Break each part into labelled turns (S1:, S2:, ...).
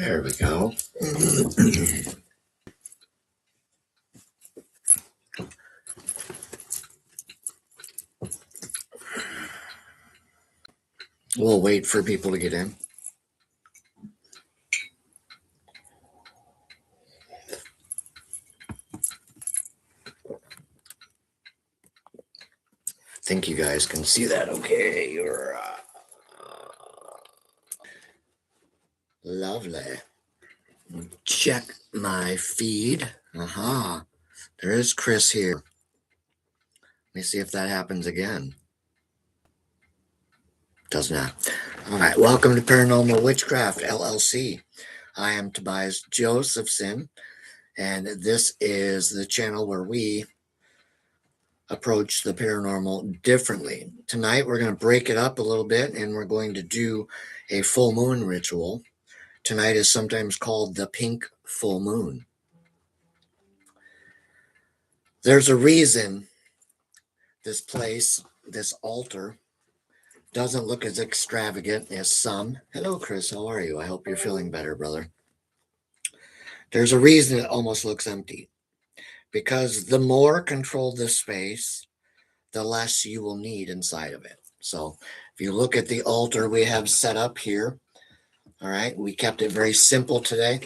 S1: There we go. We'll wait for people to get in. I think you guys can see that okay. Lovely. Check my feed. Aha. There is Chris here. Let me see if that happens again. Does not. All right. Welcome to Paranormal Witchcraft, LLC. I am Tobias Josephson, and this is the channel where we approach the paranormal differently. Tonight, we're going to break it up a little bit, and we're going to do a full moon ritual. Tonight is sometimes called the pink full moon. There's a reason this place, this altar, doesn't look as extravagant as some. Hello, Chris. How are you? I hope you're feeling better, brother. There's a reason it almost looks empty. Because the more control this space, the less you will need inside of it. So if you look at the altar we have set up here, all right, we kept it very simple today.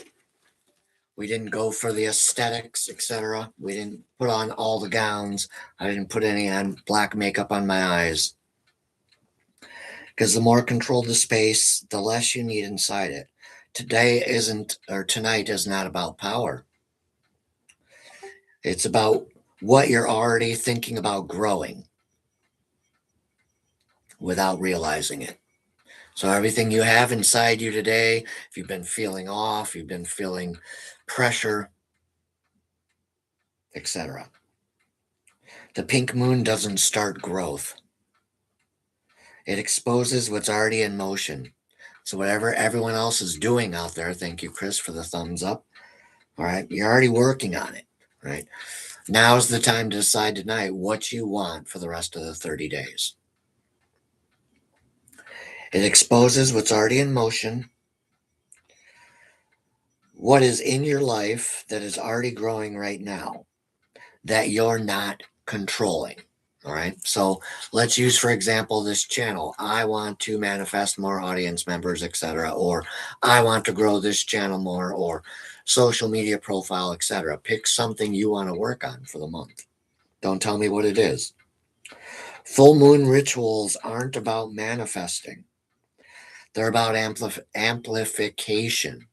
S1: We didn't go for the aesthetics, etc. We didn't put on all the gowns. I didn't put any on black makeup on my eyes. Because the more control the space, the less you need inside it. Tonight is not about power. It's about what you're already thinking about growing without realizing it. So everything you have inside you today, if you've been feeling off, you've been feeling pressure, etc. The pink moon doesn't start growth. It exposes what's already in motion. So whatever everyone else is doing out there, thank you, Chris, for the thumbs up. All right, you're already working on it, right? Now's the time to decide tonight what you want for the rest of the 30 days. It exposes what's already in motion, what is in your life that is already growing right now that you're not controlling. All right. So let's use, for example, this channel. I want to manifest more audience members, etc. Or I want to grow this channel more, or social media profile, etc. Pick something you want to work on for the month. Don't tell me what it is. Full moon rituals aren't about manifesting. They're about amplification.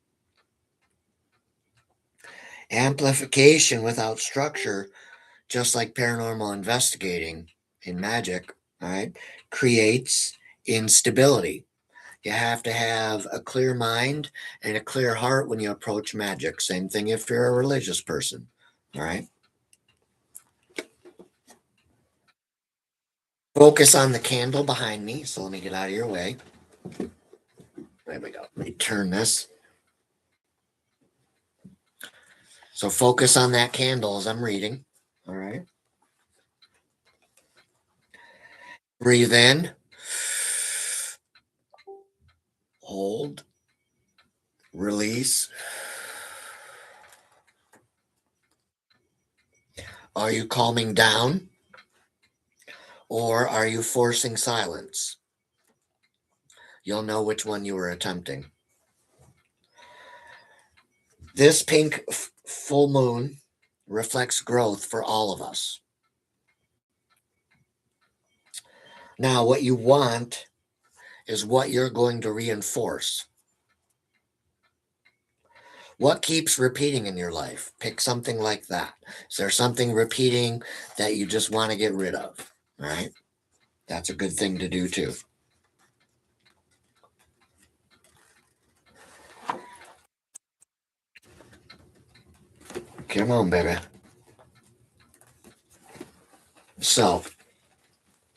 S1: Amplification without structure, just like paranormal investigating in magic, right, creates instability. You have to have a clear mind and a clear heart when you approach magic. Same thing if you're a religious person, all right? Focus on the candle behind me. So let me get out of your way. There we go. Let me turn this. So focus on that candle as I'm reading, all right? Breathe in. Hold. Release. Are you calming down? Or are you forcing silence? You'll know which one you were attempting. This pink full moon reflects growth for all of us. Now, what you want is what you're going to reinforce. What keeps repeating in your life? Pick something like that. Is there something repeating that you just want to get rid of? All right. That's a good thing to do too. Come on, baby. So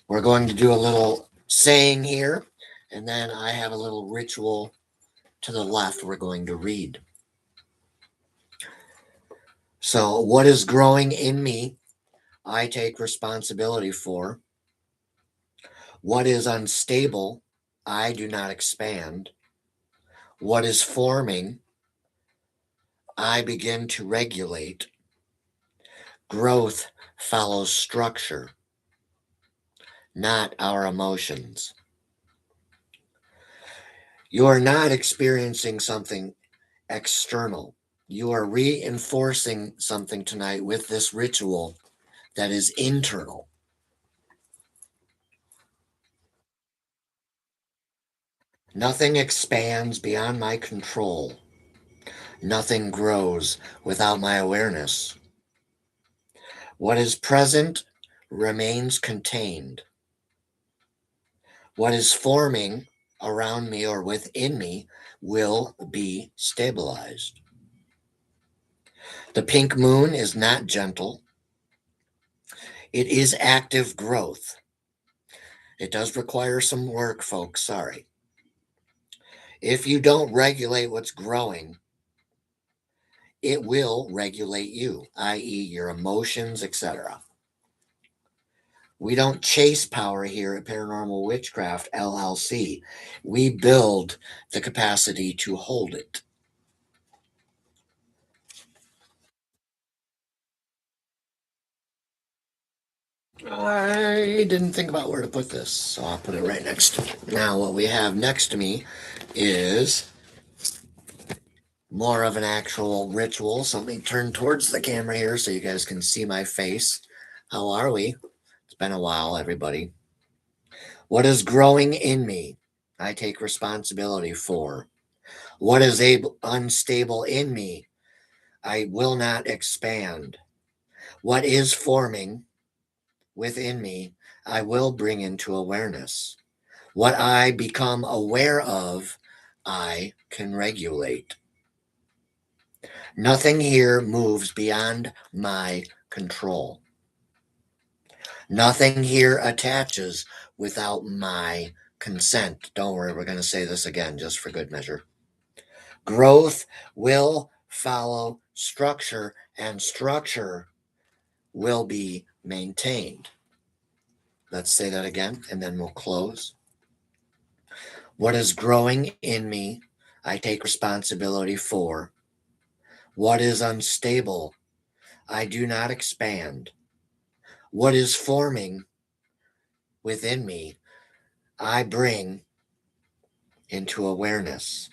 S1: we're going to do a little saying here, and then I have a little ritual to the left we're going to read. So what is growing in me, I take responsibility for. What is unstable, I do not expand. What is forming, I begin to regulate, growth follows structure, not our emotions. You are not experiencing something external. You are reinforcing something tonight with this ritual that is internal. Nothing expands beyond my control. Nothing grows without my awareness. What is present remains contained. What is forming around me or within me will be stabilized. The pink moon is not gentle. It is active growth. It does require some work, folks. Sorry. If you don't regulate what's growing, it will regulate you, i.e., your emotions, etc. We don't chase power here at Paranormal Witchcraft LLC. We build the capacity to hold it. I didn't think about where to put this, so I'll put it right next to me. Now, what we have next to me is more of an actual ritual. So let me turn towards the camera here so you guys can see my face. How are we? It's been a while, everybody. What is growing in me? I take responsibility for. What is unstable in me? I will not expand. What is forming within me? I will bring into awareness. What I become aware of, I can regulate. Nothing here moves beyond my control. Nothing here attaches without my consent. Don't worry, we're going to say this again just for good measure. Growth will follow structure, and structure will be maintained. Let's say that again, and then we'll close. What is growing in me, I take responsibility for. What is unstable, I do not expand. What is forming within me, I bring into awareness.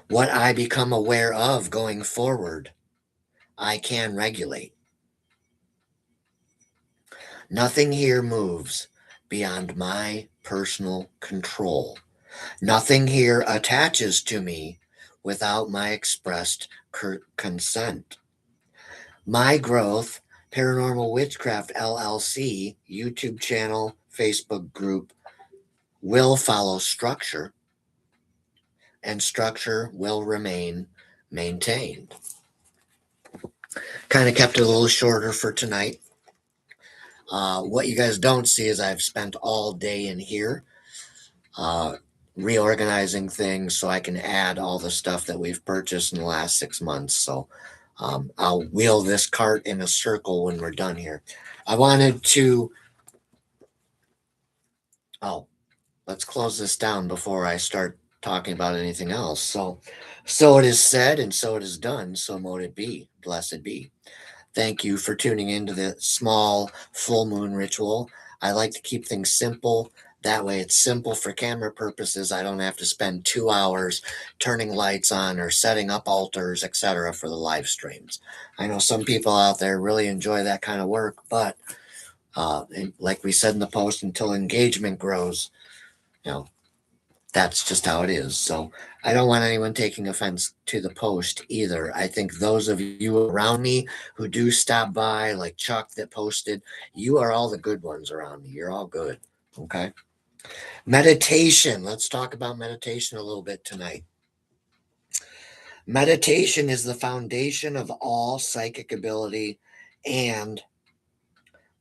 S1: What I become aware of going forward, I can regulate. Nothing here moves beyond my personal control. Nothing here attaches to me without my expressed consent. My growth, Paranormal Witchcraft LLC, YouTube channel, Facebook group, will follow structure, and structure will remain maintained. Kind of kept it a little shorter for tonight. What you guys don't see is I've spent all day in here reorganizing things so I can add all the stuff that we've purchased in the last 6 months. So I'll wheel this cart in a circle when we're done here. I wanted to, let's close this down before I start talking about anything else. So it is said and so it is done. So mote it be. Blessed be. Thank you for tuning into the small full moon ritual. I like to keep things simple. That way it's simple for camera purposes. I don't have to spend 2 hours turning lights on or setting up altars, etc. for the live streams. I know some people out there really enjoy that kind of work, but like we said in the post, until engagement grows, that's just how it is. So I don't want anyone taking offense to the post either. I think those of you around me who do stop by, like Chuck that posted, you are all the good ones around me. You're all good. Okay. Meditation. Let's talk about meditation a little bit tonight. Meditation is the foundation of all psychic ability and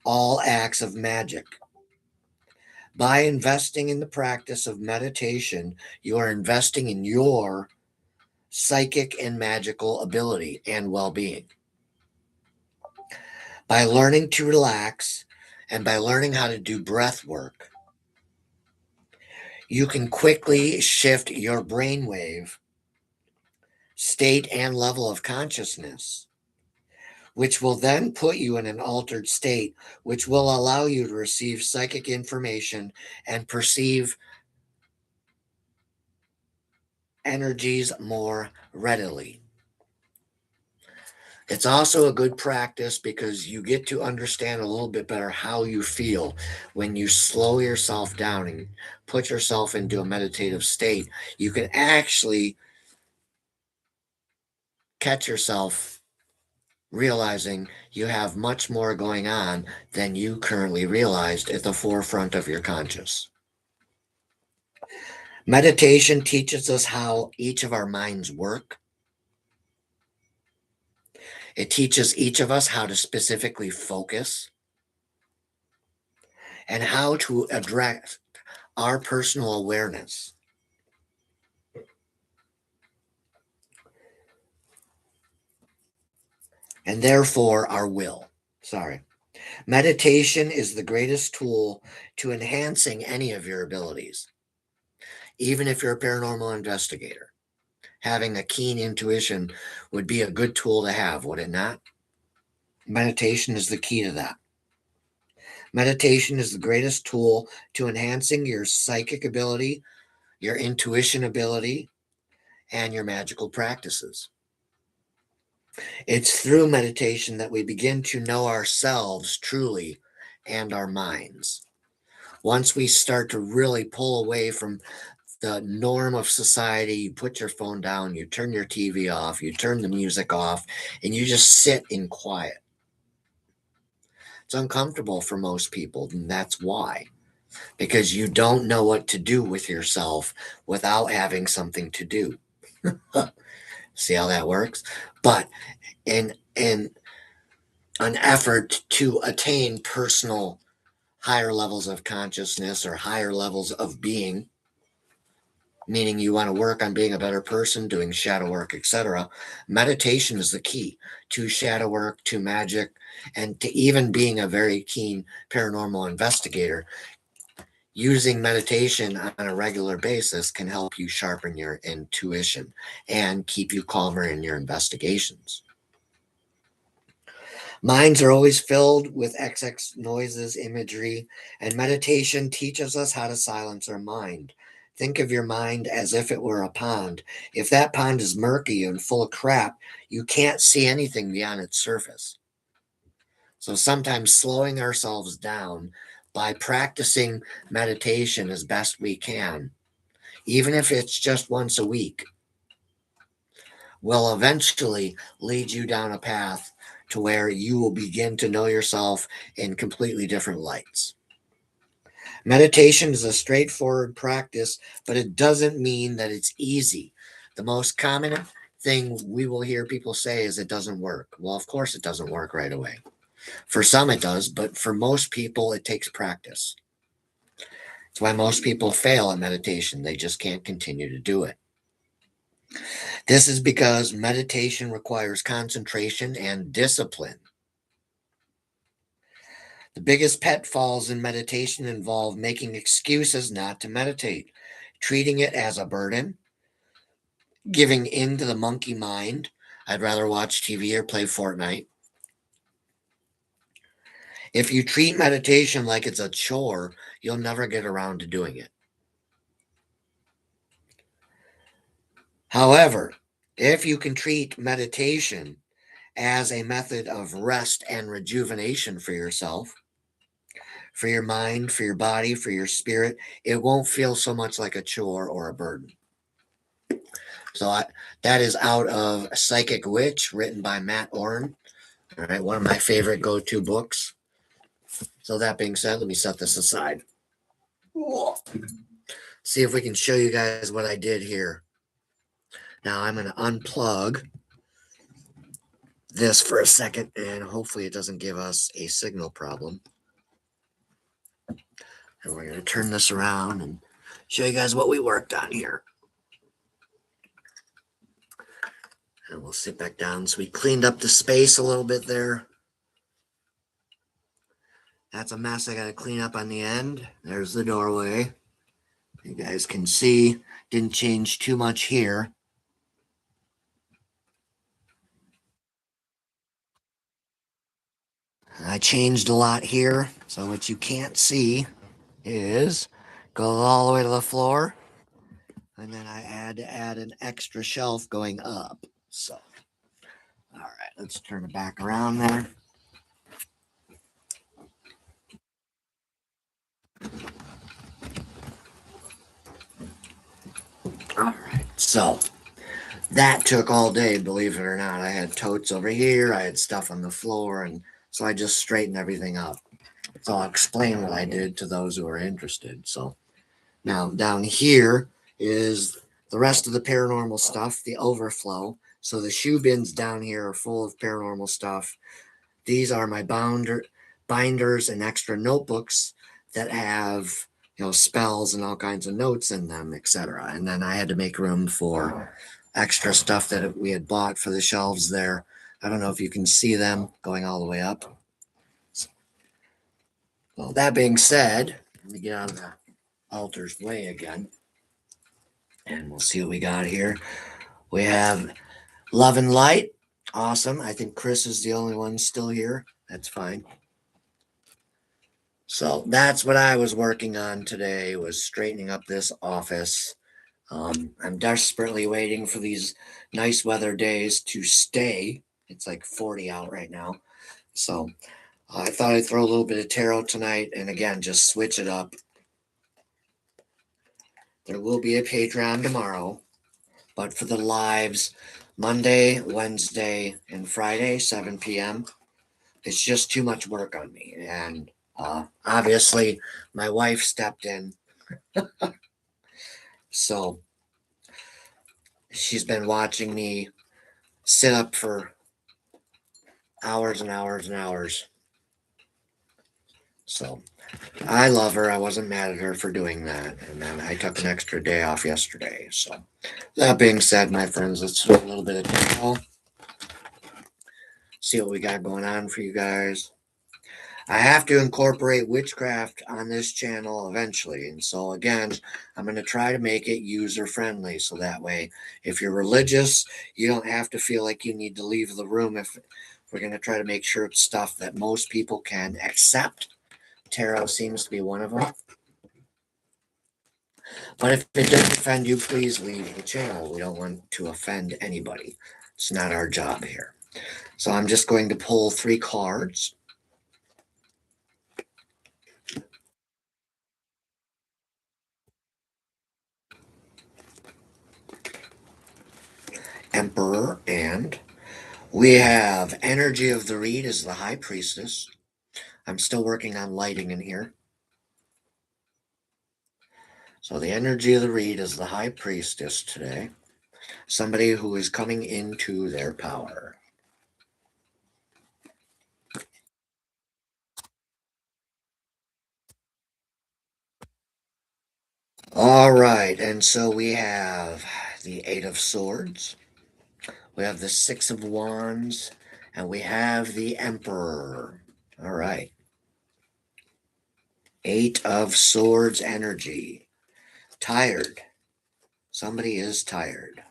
S1: all acts of magic. By investing in the practice of meditation, you are investing in your psychic and magical ability and well-being. By learning to relax and by learning how to do breath work, you can quickly shift your brainwave state and level of consciousness, which will then put you in an altered state, which will allow you to receive psychic information and perceive energies more readily. It's also a good practice because you get to understand a little bit better how you feel when you slow yourself down and put yourself into a meditative state. You can actually catch yourself realizing you have much more going on than you currently realized at the forefront of your conscious. Meditation teaches us how each of our minds work. It teaches each of us how to specifically focus and how to address our personal awareness. And therefore our will. Meditation is the greatest tool to enhancing any of your abilities. Even if you're a paranormal investigator, having a keen intuition would be a good tool to have, would it not? Meditation is the key to that. Meditation is the greatest tool to enhancing your psychic ability, your intuition ability, and your magical practices. It's through meditation that we begin to know ourselves truly and our minds. Once we start to really pull away from the norm of society, you put your phone down, you turn your TV off, you turn the music off, and you just sit in quiet. It's uncomfortable for most people, and that's why. Because you don't know what to do with yourself without having something to do. See how that works? But in an effort to attain personal higher levels of consciousness or higher levels of being, meaning you want to work on being a better person, doing shadow work, etc., meditation is the key to shadow work, to magic, and to even being a very keen paranormal investigator. Using meditation on a regular basis can help you sharpen your intuition and keep you calmer in your investigations. Minds are always filled with XX noises, imagery, and meditation teaches us how to silence our mind. Think of your mind as if it were a pond. If that pond is murky and full of crap, you can't see anything beyond its surface. So sometimes slowing ourselves down by practicing meditation as best we can, even if it's just once a week, will eventually lead you down a path to where you will begin to know yourself in completely different lights. Meditation is a straightforward practice, but it doesn't mean that it's easy. The most common thing we will hear people say is it doesn't work. Well, of course it doesn't work right away. For some it does, but for most people it takes practice. That's why most people fail at meditation. They just can't continue to do it. This is because meditation requires concentration and discipline. The biggest pitfalls in meditation involve making excuses not to meditate, treating it as a burden, giving in to the monkey mind. I'd rather watch TV or play Fortnite. If you treat meditation like it's a chore, you'll never get around to doing it. However, if you can treat meditation as a method of rest and rejuvenation for yourself, for your mind, for your body, for your spirit, it won't feel so much like a chore or a burden. So that is out of Psychic Witch, written by Matt Oren. All right, one of my favorite go-to books. So that being said, let me set this aside. See if we can show you guys what I did here. Now I'm going to unplug this for a second, and hopefully it doesn't give us a signal problem. And we're going to turn this around and show you guys what we worked on here. And we'll sit back down. So we cleaned up the space a little bit there. That's a mess I got to clean up on the end. There's the doorway. You guys can see, didn't change too much here. I changed a lot here. So what you can't see is go all the way to the floor. And then I had to add an extra shelf going up. So, all right, let's turn it back around there. All right, so that took all day, believe it or not. I had totes over here, I had stuff on the floor, and so I just straightened everything up. So I'll explain what I did to those who are interested. So now down here is the rest of the paranormal stuff, the overflow. So the shoe bins down here are full of paranormal stuff. These are my binders and extra notebooks that have spells and all kinds of notes in them, etc. And then I had to make room for extra stuff that we had bought for the shelves there. I don't know if you can see them going all the way up. Well, that being said, let me get out of the altar's way again, and we'll see what we got here. We have Love and Light. Awesome. I think Chris is the only one still here. That's fine. So that's what I was working on today, was straightening up this office. I'm desperately waiting for these nice weather days to stay. It's like 40 out right now. So I thought I'd throw a little bit of tarot tonight and again, just switch it up. There will be a Patreon tomorrow, but for the lives, Monday, Wednesday, and Friday, 7 p.m., it's just too much work on me. And obviously, my wife stepped in. So she's been watching me sit up for hours and hours and hours. So I love her. I wasn't mad at her for doing that. And then I took an extra day off yesterday. So that being said, my friends, let's do a little bit of tarot. See what we got going on for you guys. I have to incorporate witchcraft on this channel eventually. And so again, I'm going to try to make it user friendly. So that way, if you're religious, you don't have to feel like you need to leave the room. If we're going to try to make sure it's stuff that most people can accept. Tarot seems to be one of them. But if it doesn't offend you, please leave the channel. We don't want to offend anybody. It's not our job here. So I'm just going to pull 3 cards. Emperor, and we have Energy of the Reed as the High Priestess. I'm still working on lighting in here. So the Energy of the Reed is the High Priestess today. Somebody who is coming into their power. All right, and so we have the 8 of Swords. We have the 6 of Wands, and we have the Emperor. All right. 8 of Swords energy. Tired. Somebody is tired.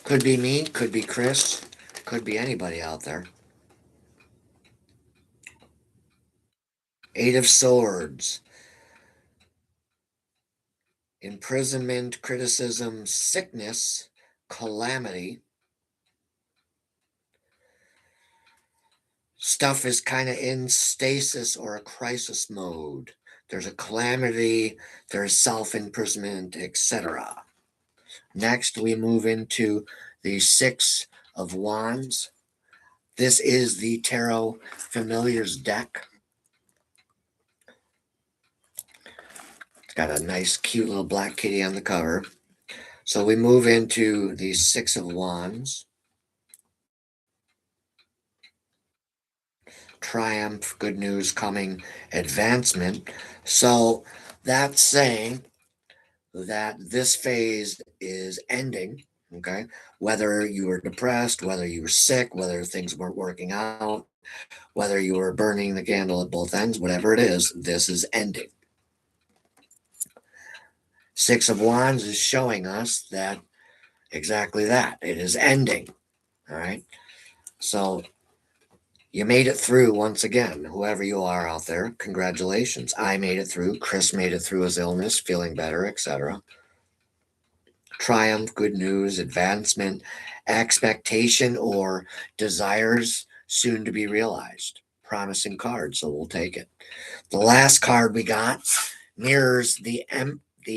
S1: Could be me, could be Chris, could be anybody out there. 8 of Swords. Imprisonment, criticism, sickness, calamity. Stuff is kind of in stasis or a crisis mode. There's a calamity, there's self-imprisonment, etc. Next, we move into the 6 of Wands. This is the Tarot Familiars deck. It's got a nice, cute little black kitty on the cover. So we move into the 6 of Wands. Triumph, good news coming, advancement. So that's saying that this phase is ending, okay? Whether you were depressed, whether you were sick, whether things weren't working out, whether you were burning the candle at both ends, whatever it is, this is ending. 6 of Wands is showing us that exactly that. It is ending. All right. So you made it through once again. Whoever you are out there, congratulations. I made it through. Chris made it through his illness, feeling better, etc. Triumph, good news, advancement, expectation, or desires soon to be realized. Promising card, so we'll take it. The last card we got mirrors the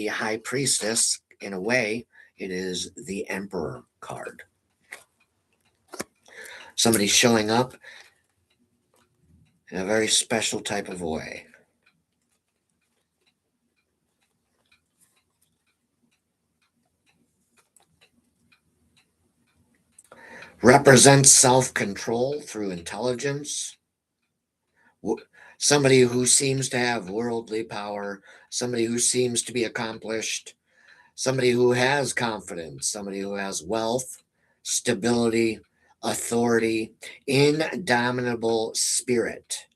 S1: High Priestess in a way. It is the Emperor card. Somebody's showing up in a very special type of way. Represents self-control through intelligence. Somebody who seems to have worldly power, somebody who seems to be accomplished, somebody who has confidence, somebody who has wealth, stability, authority, indomitable spirit.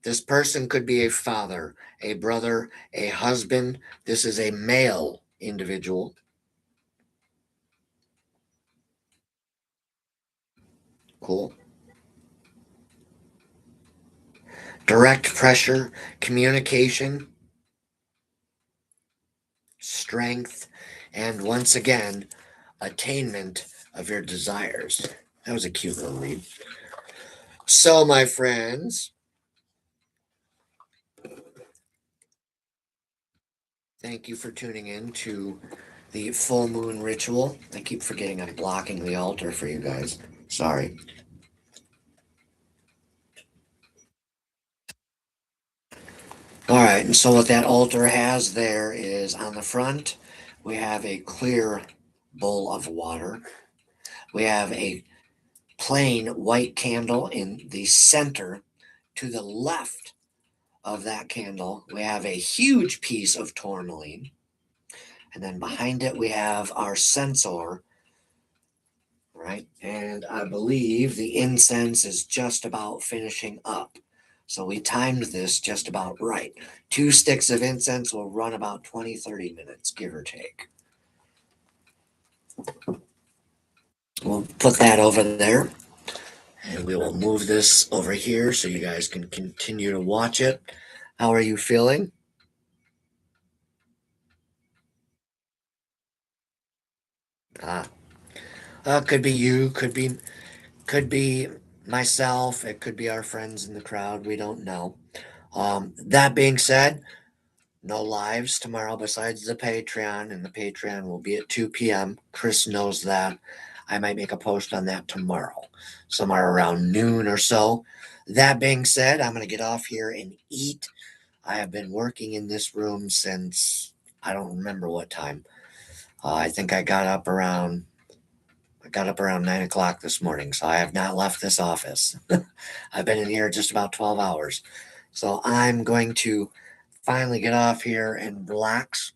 S1: This person could be a father, a brother, a husband. This is a male individual. Cool. Direct pressure, communication, strength, and once again, attainment of your desires. That was a cute little read. So, my friends, thank you for tuning in to the full moon ritual. I keep forgetting I'm blocking the altar for you guys. Sorry. All right, and so what that altar has there is on the front, we have a clear bowl of water. We have a plain white candle in the center. To the left of that candle, we have a huge piece of tourmaline. And then behind it, we have our censer, right? And I believe the incense is just about finishing up. So we timed this just about right. 2 sticks of incense will run about 20-30 minutes, give or take. We'll put that over there. And we will move this over here so you guys can continue to watch it. How are you feeling? Ah, could be you, could be myself, it could be our friends in the crowd. We don't know. That being said, no lives tomorrow besides the Patreon, and the Patreon will be at 2 p.m. Chris knows that. I might make a post on that tomorrow, somewhere around noon or so. That being said, I'm going to get off here and eat. I have been working in this room since I don't remember what time. I think I got up around 9 o'clock this morning, so I have not left this office. I've been in here just about 12 hours. So I'm going to finally get off here and relax.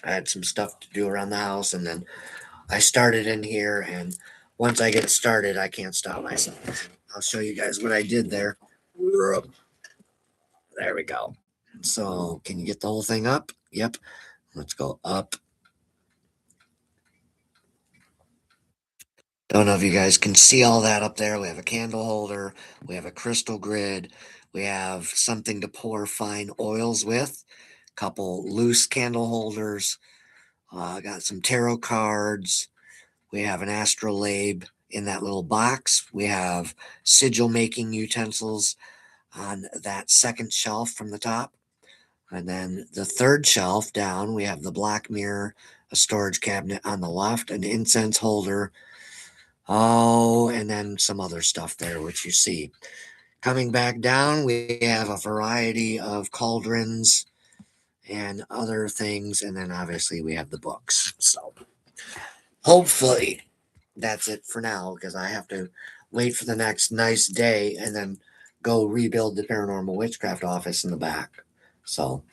S1: I had some stuff to do around the house, and then I started in here, and once I get started, I can't stop myself. I'll show you guys what I did there. There we go. So, can you get the whole thing up? Yep. Let's go up. Don't know if you guys can see all that up there. We have a candle holder, we have a crystal grid, we have something to pour fine oils with, a couple loose candle holders, got some tarot cards, we have an astrolabe in that little box, we have sigil making utensils on that second shelf from the top. And then the third shelf down, we have the black mirror, a storage cabinet on the left, an incense holder. Oh, and then some other stuff there, which you see. Coming back down, we have a variety of cauldrons and other things. And then obviously we have the books. So hopefully that's it for now because I have to wait for the next nice day and then go rebuild the paranormal witchcraft office in the back. So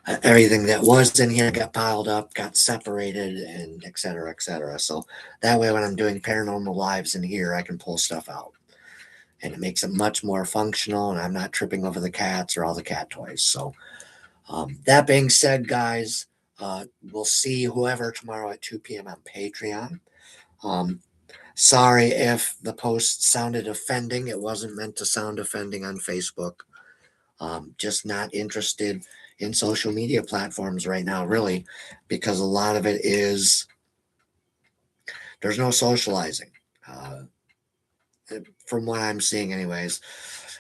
S1: everything that was in here got piled up, got separated, and et cetera, et cetera. So that way, when I'm doing paranormal lives in here, I can pull stuff out. And it makes it much more functional, and I'm not tripping over the cats or all the cat toys. So, that being said, guys, We'll see whoever tomorrow at 2 p.m. on Patreon. Sorry if the post sounded offending. It wasn't meant to sound offending on Facebook. Just not interested in social media platforms right now, really, because a lot of it is there's no socializing, from what I'm seeing, anyways.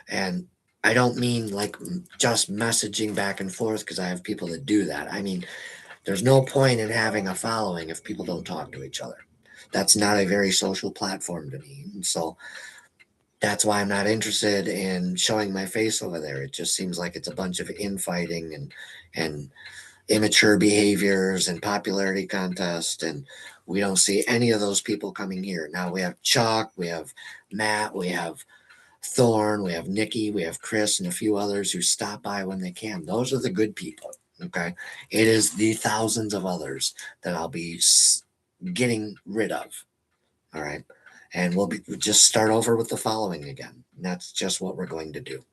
S1: And I don't mean like just messaging back and forth because I have people that do that. I mean, there's no point in having a following if people don't talk to each other. That's not a very social platform to me. And so that's why I'm not interested in showing my face over there. It just seems like it's a bunch of infighting and immature behaviors and popularity contest, and we don't see any of those people coming here. Now we have Chuck, we have Matt, we have Thorn, we have Nikki, we have Chris, and a few others who stop by when they can. Those are the good people. Okay, it is the thousands of others that I'll be getting rid of. All right, and we'll just start over with the following again. And that's just what we're going to do.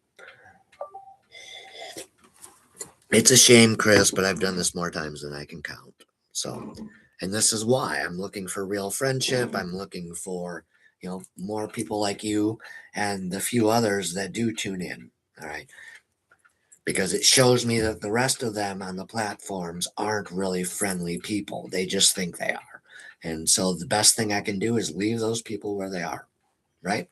S1: It's a shame, Chris, but I've done this more times than I can count. So, and this is why I'm looking for real friendship. I'm looking for, more people like you and the few others that do tune in. All right. Because it shows me that the rest of them on the platforms aren't really friendly people. They just think they are. And so the best thing I can do is leave those people where they are. Right.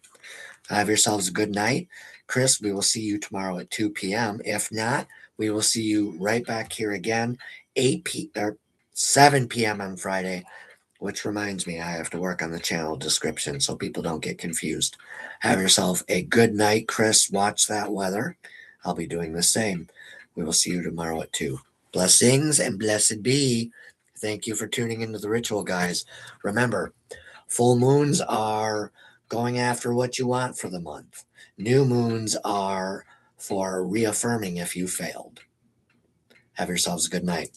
S1: Have yourselves a good night. Chris, we will see you tomorrow at 2 p.m. If not, we will see you right back here again, 7 p.m. on Friday, which reminds me I have to work on the channel description so people don't get confused. Have yourself a good night, Chris. Watch that weather. I'll be doing the same. We will see you tomorrow at 2. Blessings and blessed be. Thank you for tuning into the ritual, guys. Remember, full moons are going after what you want for the month. New moons are for reaffirming if you failed. Have yourselves a good night.